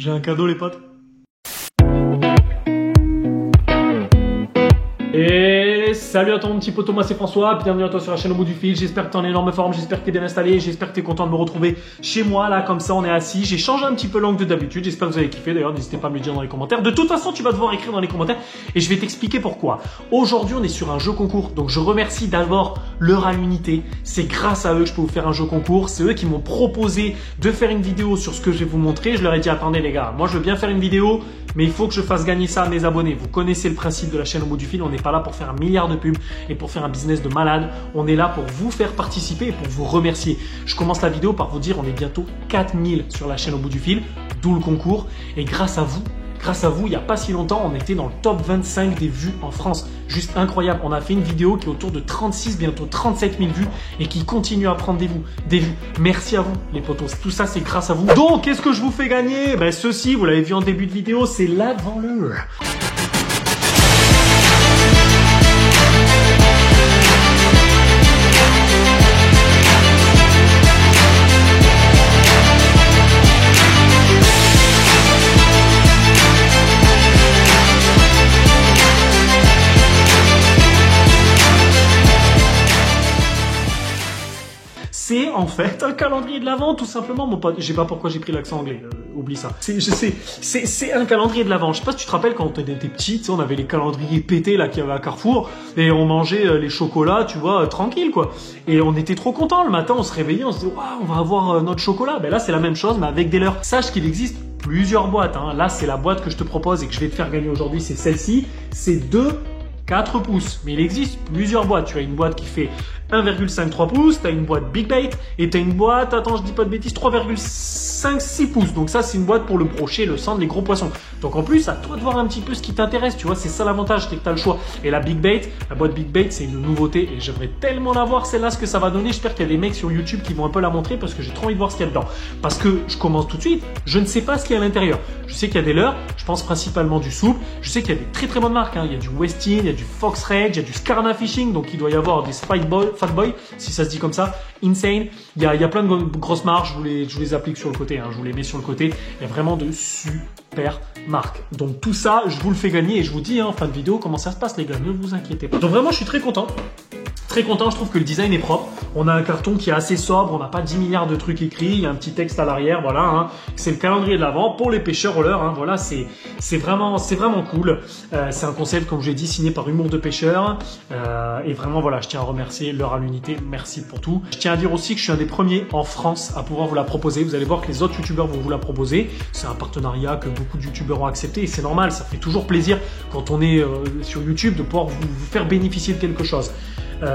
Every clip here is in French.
J'ai un cadeau les potes. Et salut à ton petit pote, moi c'est François, bienvenue à toi sur la chaîne Au Bout du Fil. J'espère que t'es en énorme forme, j'espère que t'es bien installé, j'espère que t'es content de me retrouver chez moi là, comme ça on est assis. J'ai changé un petit peu l'angle de d'habitude, j'espère que vous avez kiffé d'ailleurs, n'hésitez pas à me le dire dans les commentaires. De toute façon tu vas devoir écrire dans les commentaires et je vais t'expliquer pourquoi. Aujourd'hui on est sur un jeu concours, donc je remercie d'abord leur à l'unité. C'est grâce à eux que je peux vous faire un jeu concours, c'est eux qui m'ont proposé de faire une vidéo sur ce que je vais vous montrer. Je leur ai dit attendez les gars, moi je veux bien faire une vidéo, mais il faut que je fasse gagner ça à mes abonnés. Vous connaissez le principe de la chaîne Au Bout du Fil, on n'est pas là pour faire un milliard de pubs et pour faire un business de malade. On est là pour vous faire participer et pour vous remercier. Je commence la vidéo par vous dire on est bientôt 4000 sur la chaîne Au Bout du Fil, d'où le concours. Et grâce à vous, il n'y a pas si longtemps, on était dans le top 25 des vues en France. Juste incroyable. On a fait une vidéo qui est autour de 36, bientôt 37 000 vues et qui continue à prendre des vues. Merci à vous, les potos. Tout ça, c'est grâce à vous. Donc, qu'est-ce que je vous fais gagner? Ben, ceci, vous l'avez vu en début de vidéo, c'est l'avant-l'heure. C'est en fait un calendrier de l'Avent, tout simplement, mon pote. Je sais pas pourquoi j'ai pris l'accent anglais, oublie ça. C'est un calendrier de l'Avent. Je sais pas si tu te rappelles quand on était petit, tu sais, on avait les calendriers pétés là qu'il y avait à Carrefour et on mangeait les chocolats, tu vois, tranquille quoi. Et on était trop contents. Le matin, on se réveillait, on se disait, waouh, on va avoir notre chocolat. Ben là, c'est la même chose, mais avec des leurres. Sache qu'il existe plusieurs boîtes. Hein. Là, c'est la boîte que je te propose et que je vais te faire gagner aujourd'hui. C'est celle-ci. C'est 4 pouces. Mais il existe plusieurs boîtes. Tu as une boîte qui fait 1,53 pouces, tu as une boîte Big Bait et tu as une boîte, attends je dis pas de bêtises, 3,56 pouces. Donc ça c'est une boîte pour le brochet, le centre, les gros poissons. Donc en plus à toi de voir un petit peu ce qui t'intéresse, tu vois, c'est ça l'avantage, c'est que tu as le choix. Et la Big Bait, la boîte Big Bait c'est une nouveauté et j'aimerais tellement la voir celle-là, ce que ça va donner. J'espère qu'il y a des mecs sur YouTube qui vont un peu la montrer parce que j'ai trop envie de voir ce qu'il y a dedans. Parce que je commence tout de suite, je ne sais pas ce qu'il y a à l'intérieur. Je sais qu'il y a des leurres, je pense principalement du souple, je sais qu'il y a des très bonnes marques, hein. Il y a du Westin, il y a du Fox Rage, il y a du Scarna Fishing, donc il doit y avoir des Fatboy, si ça se dit comme ça, Insane, il y a plein de grosses marques, je vous les applique sur le côté, hein, je vous les mets sur le côté, il y a vraiment de super marques. Donc tout ça, je vous le fais gagner et je vous dis en fin de vidéo comment ça se passe les gars, ne vous inquiétez pas. Donc vraiment, je suis très content. Très content, je trouve que le design est propre. On a un carton qui est assez sobre, on n'a pas 10 milliards de trucs écrits, il y a un petit texte à l'arrière, voilà. Hein. C'est le calendrier de l'Avent pour les pêcheurs au leurre. Hein. Voilà, c'est vraiment cool. C'est un concept, comme je l'ai dit, signé par Humour de Pêcheur. Et vraiment, voilà, je tiens à remercier l'heure à l'unité. Merci pour tout. Je tiens à dire aussi que je suis un des premiers en France à pouvoir vous la proposer. Vous allez voir que les autres youtubeurs vont vous la proposer. C'est un partenariat que beaucoup de youtubeurs ont accepté et c'est normal. Ça fait toujours plaisir quand on est sur YouTube de pouvoir vous faire bénéficier de quelque chose.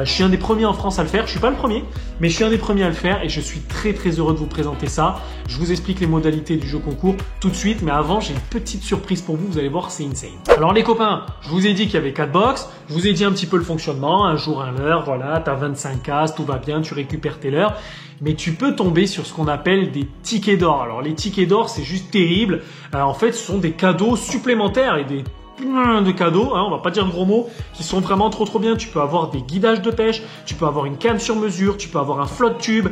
Je suis un des premiers en France à le faire. Je suis pas le premier, mais je suis un des premiers à le faire et je suis très heureux de vous présenter ça. Je vous explique les modalités du jeu concours tout de suite, mais avant j'ai une petite surprise pour vous. Vous allez voir, c'est insane. Alors les copains, je vous ai dit qu'il y avait 4 box. Je vous ai dit un petit peu le fonctionnement. Un jour, un leurre, voilà, tu as 25 cases, tout va bien, tu récupères tes leurres. Mais tu peux tomber sur ce qu'on appelle des tickets d'or. Alors les tickets d'or, c'est juste terrible. En fait, ce sont des cadeaux supplémentaires et des plein de cadeaux, hein, on va pas dire gros mots, qui sont vraiment trop bien. Tu peux avoir des guidages de pêche, tu peux avoir une canne sur mesure, tu peux avoir un flotte tube,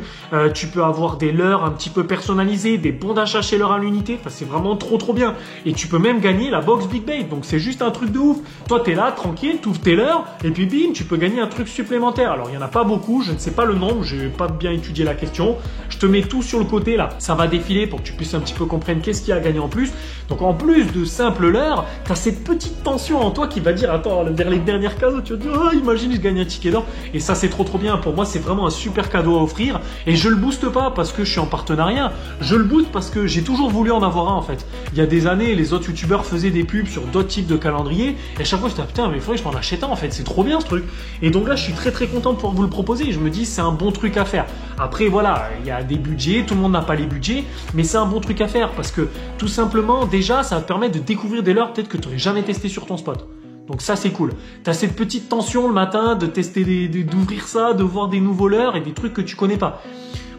tu peux avoir des leurres un petit peu personnalisés, des bons d'achat chez l'heure à l'unité. Enfin, c'est vraiment trop bien. Et tu peux même gagner la box Big Bait. Donc c'est juste un truc de ouf. Toi t'es là tranquille, tu ouvres tes leurres et puis bim, tu peux gagner un truc supplémentaire. Alors il y en a pas beaucoup, je ne sais pas le nombre, j'ai pas bien étudié la question. Je te mets tout sur le côté là, ça va défiler pour que tu puisses un petit peu comprendre qu'est-ce qu'il y a à gagner en plus. Donc en plus de simple leurre, tu as cette petite tension en toi qui va dire attends, vers les dernières cases, tu vas dire oh, imagine je gagne un ticket d'or. Et ça c'est trop bien. Pour moi c'est vraiment un super cadeau à offrir et je le booste pas parce que je suis en partenariat, je le booste parce que j'ai toujours voulu en avoir un en fait. Il y a des années les autres youtubeurs faisaient des pubs sur d'autres types de calendriers et à chaque fois je disais putain mais il faudrait que je m'en achète un en fait, c'est trop bien ce truc. Et donc là je suis très content de pouvoir vous le proposer. Je me dis c'est un bon truc à faire. Après voilà, il y a des budgets, tout le monde n'a pas les budgets, mais c'est un bon truc à faire parce que tout simplement déjà ça va te permettre de découvrir des leurres peut-être que tu n'aurais jamais testé sur ton spot. Donc ça c'est cool. Tu as cette petite tension le matin de tester, d'ouvrir ça, de voir des nouveaux leurres et des trucs que tu connais pas.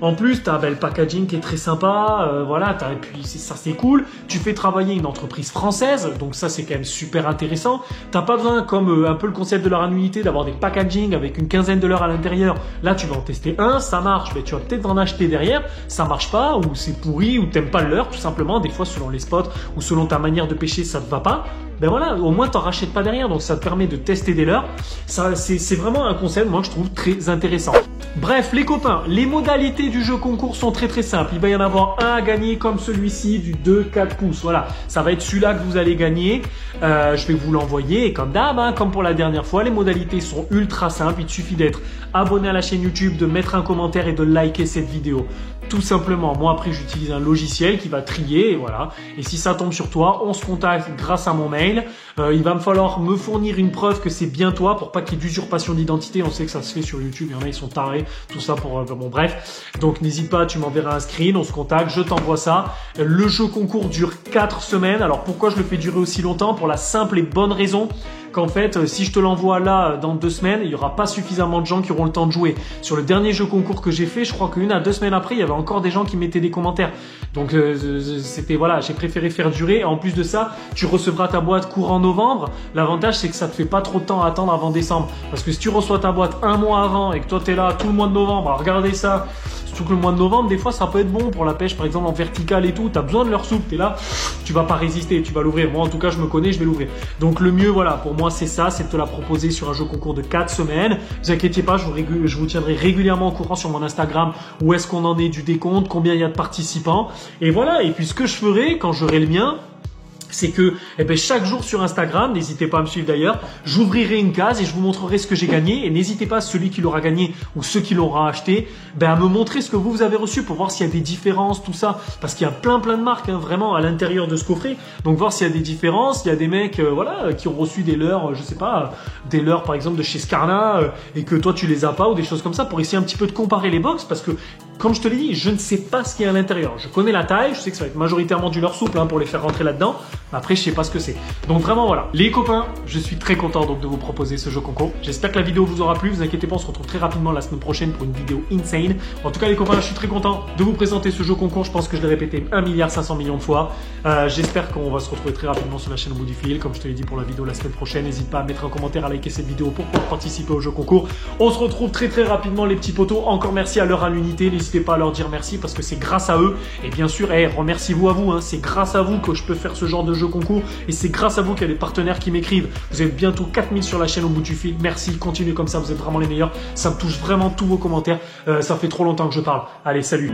En plus, t'as le packaging qui est très sympa, voilà, et puis ça c'est cool. Tu fais travailler une entreprise française, donc ça c'est quand même super intéressant. T'as pas besoin, comme un peu le concept de leur annuité, d'avoir des packaging avec une quinzaine de leurres à l'intérieur. Là, tu vas en tester un, ça marche, mais tu vas peut-être en acheter derrière, ça marche pas, ou c'est pourri, ou t'aimes pas le leurre, tout simplement. Des fois, selon les spots ou selon ta manière de pêcher, ça te va pas. Ben voilà, au moins t'en rachètes pas derrière, donc ça te permet de tester des leurres. Ça, c'est vraiment un concept, moi, que je trouve très intéressant. Bref, les copains, les modalités du jeu concours sont très très simples. Il va y en avoir un à gagner comme celui-ci du 2-4 pouces. Voilà, ça va être celui-là que vous allez gagner. Je vais vous l'envoyer et comme d'hab, hein, comme pour la dernière fois, les modalités sont ultra simples. Il suffit d'être abonné à la chaîne YouTube, de mettre un commentaire et de liker cette vidéo. Tout simplement, moi après j'utilise un logiciel qui va trier et voilà. Et si ça tombe sur toi, on se contacte grâce à mon mail. Il va me falloir me fournir une preuve que c'est bien toi pour pas qu'il y ait d'usurpation d'identité. On sait que ça se fait sur YouTube, il y en a ils sont tarés, tout ça pour bon bref. Donc n'hésite pas, tu m'enverras un screen, on se contacte, je t'envoie ça. Le jeu concours dure 4 semaines. Alors pourquoi je le fais durer aussi longtemps? Pour la simple et bonne raison qu'en fait, si je te l'envoie là dans 2 semaines, il y aura pas suffisamment de gens qui auront le temps de jouer. Sur le dernier jeu concours que j'ai fait, je crois qu'une à 2 semaines après, il y avait encore des gens qui mettaient des commentaires. Donc c'était voilà, j'ai préféré faire durer. En plus de ça, tu recevras ta boîte courant novembre. L'avantage c'est que ça te fait pas trop de temps à attendre avant décembre. Parce que si tu reçois ta boîte un mois avant et que toi t'es là tout le mois de novembre à regarder ça, surtout que le mois de novembre, des fois ça peut être bon pour la pêche, par exemple en vertical et tout, t'as besoin de leur soupe, t'es là, tu vas pas résister, tu vas l'ouvrir. Moi en tout cas je me connais, je vais l'ouvrir. Donc le mieux voilà, pour moi c'est ça, c'est de te la proposer sur un jeu concours de 4 semaines. Ne vous inquiétez pas, je vous tiendrai régulièrement au courant sur mon Instagram où est-ce qu'on en est du décompte, combien il y a de participants. Et voilà, et puis ce que je ferai quand j'aurai le mien, c'est que chaque jour sur Instagram, n'hésitez pas à me suivre d'ailleurs, j'ouvrirai une case et je vous montrerai ce que j'ai gagné. Et n'hésitez pas, celui qui l'aura gagné ou ceux qui l'auront acheté, à me montrer ce que vous avez reçu pour voir s'il y a des différences, tout ça. Parce qu'il y a plein de marques vraiment à l'intérieur de ce coffret. Donc voir s'il y a des différences. Il y a des mecs voilà, qui ont reçu des leurres, je sais pas, des leurres par exemple de chez Scarna et que toi tu les as pas ou des choses comme ça pour essayer un petit peu de comparer les box parce que comme je te l'ai dit, je ne sais pas ce qu'il y a à l'intérieur. Je connais la taille, je sais que ça va être majoritairement du leurre souple pour les faire rentrer là-dedans. Après, je sais pas ce que c'est. Donc vraiment, voilà. Les copains, je suis très content donc de vous proposer ce jeu concours. J'espère que la vidéo vous aura plu. Vous inquiétez pas, on se retrouve très rapidement la semaine prochaine pour une vidéo insane. En tout cas, les copains, je suis très content de vous présenter ce jeu concours. Je pense que je l'ai répété 1,5 milliard de fois. J'espère qu'on va se retrouver très rapidement sur la chaîne au bout du fil. Comme je te l'ai dit pour la vidéo la semaine prochaine, n'hésite pas à mettre un commentaire, à liker cette vidéo pour pouvoir participer au jeu concours. On se retrouve très rapidement, les petits potos. Encore merci à leur à l'unité. N'hésitez pas à leur dire merci parce que c'est grâce à eux. Et bien sûr, remerciez-vous à vous. Hein. C'est grâce à vous que je peux faire ce genre de jeu concours. Et c'est grâce à vous qu'il y a des partenaires qui m'écrivent. Vous êtes bientôt 4000 sur la chaîne au bout du fil. Merci, continuez comme ça, vous êtes vraiment les meilleurs. Ça me touche vraiment tous vos commentaires. Ça fait trop longtemps que je parle. Allez, salut.